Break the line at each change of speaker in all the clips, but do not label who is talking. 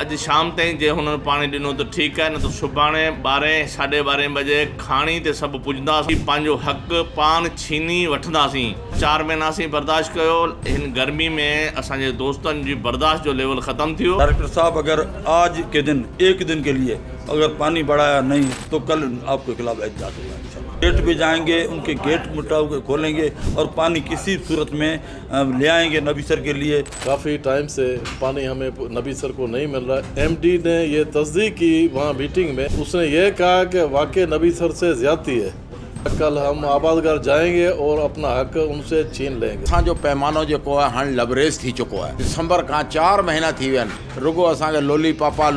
अॼु शाम ताईं जे हुननि पाणी ॾिनो त ठीकु आहे, न त सुभाणे 12 साढे 12 बजे खाणी ते सभु पुॼंदासीं, पंहिंजो हक़ु पाण छीनी वठंदासीं। 4 महीना असीं बर्दाश्त कयो, हिन गर्मी में असांजे दोस्तनि जी बर्दाश्त जो लेवल ख़तमु थियो।
डायरेक्टर साहब, अगर आज के दिन एक दिन के लिए अगर पानी बढ़ाया नहीं तो कल आपके खिलाफ एहतजाज होगा। गेट पे जाएंगे, उनके गेट मुटाव के खोलेंगे और पानी किसी सूरत में ले आएंगे नबी सर के लिए।
काफ़ी टाइम से पानी हमें नबी सर को नहीं मिल रहा है। एमडी ने ये तस्दीक की वहाँ मीटिंग में, उसने ये कहा कि वाकई नबी सर से ज़्यादती है। कल हम आबादगार जाएंगे और अपना हक उनसे छीन लेंगे।
असां जो पैमानो जेको आहे हाणे लबरेज़ थी चुको आहे। दिसंबर खां 4 महीना थी विया आहिनि, रुगो असांखे लोली पापा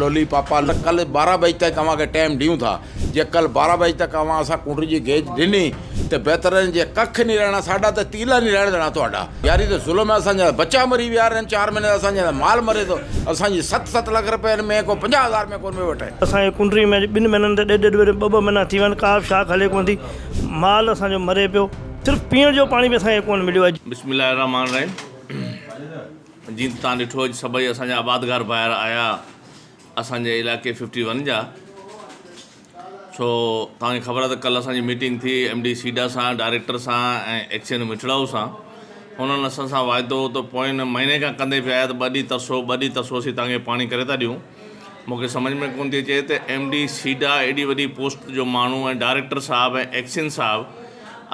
कल 12 बजे तक अव्हांखे टाइम ॾियूं था। जे कल 12 बजे तक असां कुंड जी गेज ॾिनी तो बेहतर है जे कख नहीं रहना, साडा तो तीला नहीं रहण देना। थोड़ा यारी तो जुल्म है, असांजा बच्चा मरी विया आहिनि 4 महीने, असांजा माल मरे तो, असांजी 7-7 लाख रुपए में को 50,000 में कोन में वठे।
असांजे कुंडरी में 2 महीननि ते 1.5 महीना थी विया आहिनि, का शाख हले कोन थी, माल असांजो मरे पियो, सिर्फ़ु पीअण जो पाणी बि असांखे कोन मिलियो आहे।
बिस्मिल्लाह रहमान रहीम। जीअं तव्हां ॾिठो सभई असांजा आबादगार ॿाहिरि आया असांजे इलाइक़े 51 जा। छो तव्हांखे ख़बर आहे त कल्ह असांजी मीटिंग थी MD सीडा सां, डायरेक्टर सां ऐं एक्शन मिठड़ाऊ सां। हुननि असां सां वाइदो त पोइ महीने खां कंदे पिया त 2 ॾींहं तरसो असीं तव्हांखे पाणी करे था ॾियूं। मूंखे सम्झ में कोन थी अचे त MD सीडा एॾी वॾी पोस्ट जो माण्हू ऐं डायरेक्टर साहिबु ऐं एक्शन साहिबु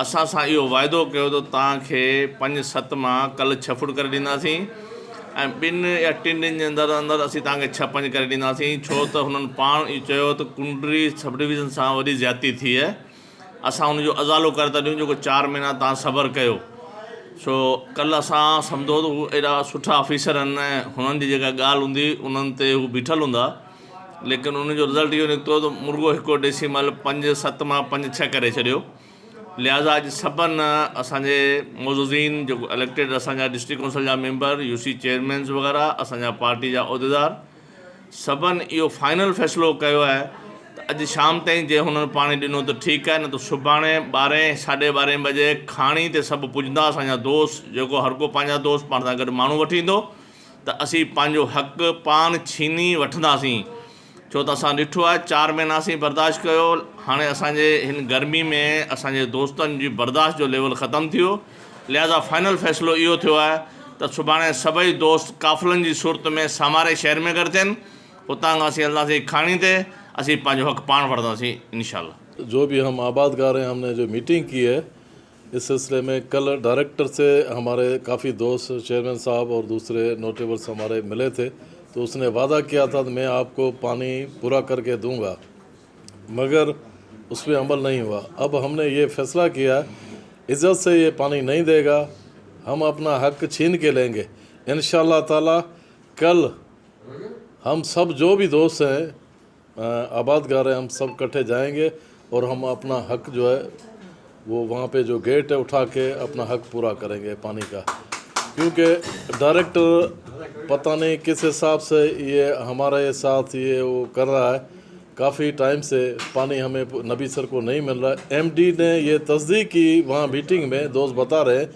असां सां इहो वाइदो कयो त तव्हांखे 5-7 मां कल्ह 6 फुट करे ॾींदासीं ऐं 2 या 3 ॾींहंनि जे अंदरि असीं तव्हांखे 6-5 करे ॾींदासीं। छो त हुननि पाण इहो चयो त कुंडरी सब डिवीज़न सां वॾी ज़्यादती थी आहे, असां हुनजो अज़ालो करे था ॾियूं जेको 4 महीना तव्हां सब्र कयो। छो कल्ह असां सम्झो त हू एॾा सुठा ऑफिसर आहिनि ऐं हुननि जी जेका ॻाल्हि हूंदी उन्हनि ते हू बीठल हूंदा, लेकिन उनजो रिज़ल्ट इहो निकितो त मुर्गो हिकिड़ो डेसिमल 5-7 मां 5-6 करे छॾियो। लिहाज़ा अॼु सभिनि असांजे मौजूदीन जेको इलेक्टेड असांजा डिस्ट्रिक्ट काउंसिल जा मेंबर, UC चेयरमैन्स वग़ैरह, असांजा पार्टी जा उहिदेदार, सभिनि इहो फाइनल फ़ैसिलो कयो आहे त अॼु शाम ताईं जे हुननि पाणी ॾिनो त ठीकु आहे, न त सुभाणे 12 साढे 12 बजे खाणी ते सभु पुॼंदा असांजा दोस्त, जेको हर को पंहिंजा दोस्त पाण सां गॾु माण्हू वठी ईंदो त असीं पंहिंजो हक़ु पाण छीनी वठंदासीं। छो त असां ॾिठो आहे 4 महीना असीं बर्दाश्त कयो, हाणे असांजे हिन गर्मी में असांजे दोस्तनि जी बर्दाश्त जो लेवल ख़तमु थियो। लिहाज़ा फाइनल फ़ैसिलो इहो थियो आहे त सुभाणे सभई दोस्त काफ़िलनि जी सूरत में सामारे शहर में गॾु थियनि, हुतां खां असीं हलंदासीं खाणी ते, असीं पंहिंजो हक़ु पाण वठंदासीं इंशाअल्लाह।
जो भी हम आबादगार हैं, हमने जो मीटिंग की है इस सिलसिले में, कल डायरेक्टर से हमारे काफ़ी दोस्त, चेयरमैन साहब और दूसरे नोटेबल्स हमारे मिले थे, तो उसने वादा किया था कि मैं आपको पानी पूरा करके दूंगा, मगर उस पर अमल नहीं हुआ। अब हमने ये फ़ैसला किया इज़्ज़त से ये पानी नहीं देगा, हम अपना हक़ छीन के लेंगे इंशाअल्लाह ताला। कल हम सब जो भी दोस्त हैं आबादगार हैं, हम सब इकट्ठे जाएंगे और हम अपना हक़ जो है वो वहाँ पे जो गेट है उठा के अपना हक़ पूरा करेंगे पानी का। क्योंकि डायरेक्टर पता नहीं किस हिसाब से ये हमारे साथ ये वो कर रहा है, काफ़ी टाइम से पानी हमें नबी सर को नहीं मिल रहा है। MD ने ये तस्दीक की वहाँ मीटिंग में, दोस्त बता रहे हैं,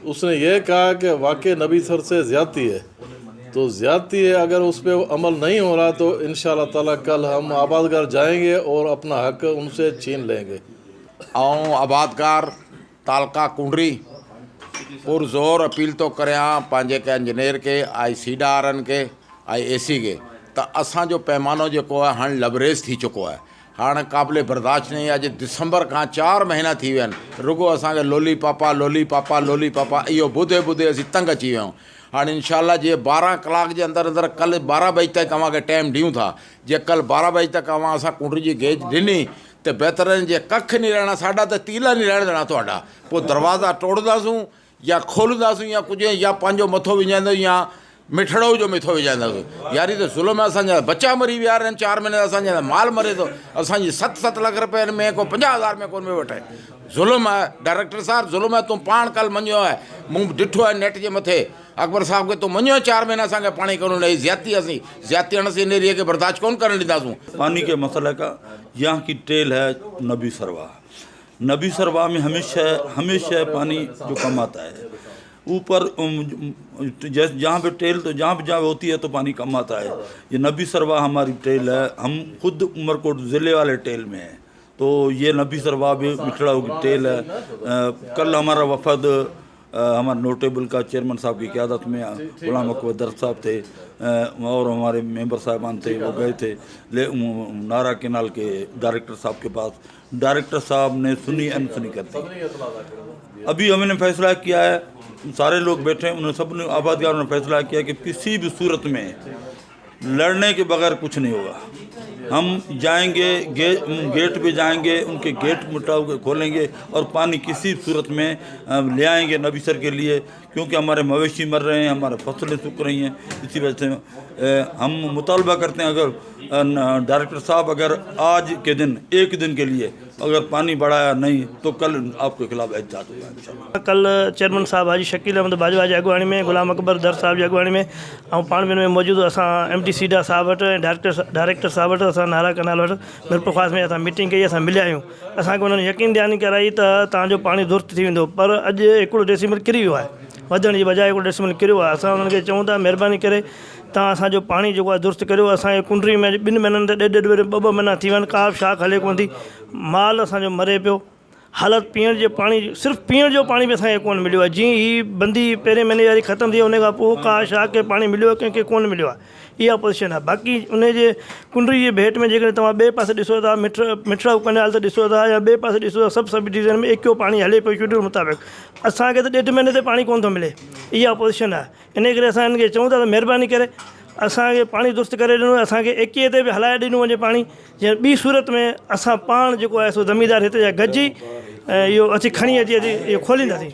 उसने ये कहा कि वाकई नबी सर से ज़्यादती है। तो ज़्यादती है, अगर उस पर अमल नहीं हो रहा तो इंशाअल्लाह ताला कल हम आबादगार जाएंगे और अपना हक़ उनसे छीन लेंगे।
ऐं आबादगार तालका कुंडरी पुरज़ोर अपील तो करियां पंहिंजे के इंजीनियर के, आई सीडा वारनि के, आई AC के, त असांजो पैमानो जेको आहे हाणे लबरेज़ थी चुको आहे, हाणे क़ाबिले बर्दाश्त नहीं। अॼु दिसंबर खां 4 महीना थी विया आहिनि, रुगो असांखे लोली पापा इहो ॿुधे असीं तंग अची विया आहियूं। हाणे इंशाअल्लाह जे 12 कलाक जे अंदरि कल 12 बजे तक अव्हांखे टाइम ॾियूं था। जे कल 12 बजे तक असां कुंड जी गेज ॾिनी तो बेहतर है जे कख नहीं रहना, साडा तो तीला नहीं रहण देना। थोड़ा पोइ दरवाज़ा तोड़दासूं या खोलंदासूं या कुछ, या पंहिंजो मथो विझाईंदासूं या मिठड़ो जो मथो विझाईंदासूं। यारी तो जुल्म है, असांजा बच्चा मरी विया आहिनि 4 महीने, असांजा माल मरे तो, असांजी 7-7 लाख रुपए में को 50,000 में कोन में वठे। जुल्म है डायरेक्टर साहब, जुल्म है। तूं पाण कल मञियो है, मूं ॾिठो है नेट जे मथे, अकबर साहब के तूं मञियो 4 महीना असांखे पाणी कोन ॾेई, ज़्यादती असीं ज़्यादती असीं इन एरिया के बर्दाश्त कोन करण ॾींदासूं।
पानी के मसले का यहाँ की टेल है नबी सरवा। नबी सरवा में हमेशा पानी जो कम आता है, ऊपर जैसे जहाँ पे टेल तो जहाँ होती है तो पानी कम आता है। ये नबी सरवा हमारी टेल है, हम खुद उमरकोट ज़िले वाले टेल में हैं, तो ये नबी सरवा भी मिठड़ा की टेल है। कल हमारा वफद हमारे नोटेबल का चेयरमैन साहब की क़यादत में गुलाम अकबर दर साहब थे और हमारे मेंबर साहबान थे, वो गए थे नारा केनाल के डायरेक्टर साहब के पास। डायरेक्टर साहब ने सुनी अनसुनी कर दी। अभी हमने फैसला किया है, सारे लोग बैठे हैं, उन्होंने सब ने आबादगारों ने फैसला किया कि किसी भी सूरत में लड़ने के बगैर कुछ नहीं होगा। हम जाएंगे गेट पे जाएंगे, उनके गेट मुटाव के खोलेंगे और पानी किसी सूरत में ले आएंगे नबी सर के लिए, क्योंकि हमारे मवेशी मर रहे हैं, हमारे फसलें सूख रही हैं। इसी वजह से हम मुतालबा करते हैं, अगर डायरेक्टर साहब अगर आज के दिन एक दिन के लिए अगर पानी बढ़ाया नहीं तो कल आपके खिलाफ एहतजाज होगा इंशाअल्लाह।
कल चेयरमैन साहब हाजी शकील अहमद बाजवा जी अॻुवाणी में, गुलाम अकबर दर साहब जी अॻुवाणी में ऐं पाण में मौजूदु असां MD सीडा साहब वटि ऐं डायरेक्टर साहब वटि असां नारा कनाल वटि मिरपुरख़ास में असां मीटिंग कई, असां मिलिया आहियूं। असांखे उन्हनि यकीन ॾियानी कराई त तव्हांजो पाणी दुरुस्त थी वेंदो, पर अॼु हिकिड़ो डेसिमल किरी वियो आहे, वधण जी बजाए हिकिड़ो डेसिमल किरियो आहे। असां उन्हनि खे चऊं था महिरबानी करे तव्हां असांजो पाणी जेको आहे दुरुस्त करियो। असांजे कुंडरी में 2 महीननि ते ॾेढ ॾेढ 2 महीना थी वञनि, का बि शाख हले कोन थी, माल असांजो मरे पियो। हालत पीअण जे पाणी, सिर्फ़ु पीअण जो पाणी बि असांखे कोन मिलियो आहे। जीअं ही बंदी पहिरें महीने वारी ख़तमु थी, उन खां पोइ का शाख खे पाणी मिलियो आहे, कंहिंखे कोन मिलियो आहे। इहा पोज़ीशन आहे। बाक़ी उन जे कुंडरी जे भेट में जेकॾहिं तव्हां ॿिए पासे ॾिसो था, मिठड़ा कनाल ते ॾिसो था या ॿिए पासे ॾिसो था, सब डिवीज़न में एकियो पाणी हले पियो शेड्यूल मुताबिक़। असांखे त 1.5 महीने ते पाणी कोन थो मिले। इहा पोज़ीशन आहे। इन करे असां हिन खे चऊं था त महिरबानी करे असांखे पाणी दुरुस्त करे ॾिनो, असांखे 21 ते बि हलाए ॾिनो वञे पाणी, जीअं ॿी सूरत में असां पाण जेको आहे सो ज़मींदार हिते जा गॾिजी इहो अची खणी अची इहो खोलींदासीं।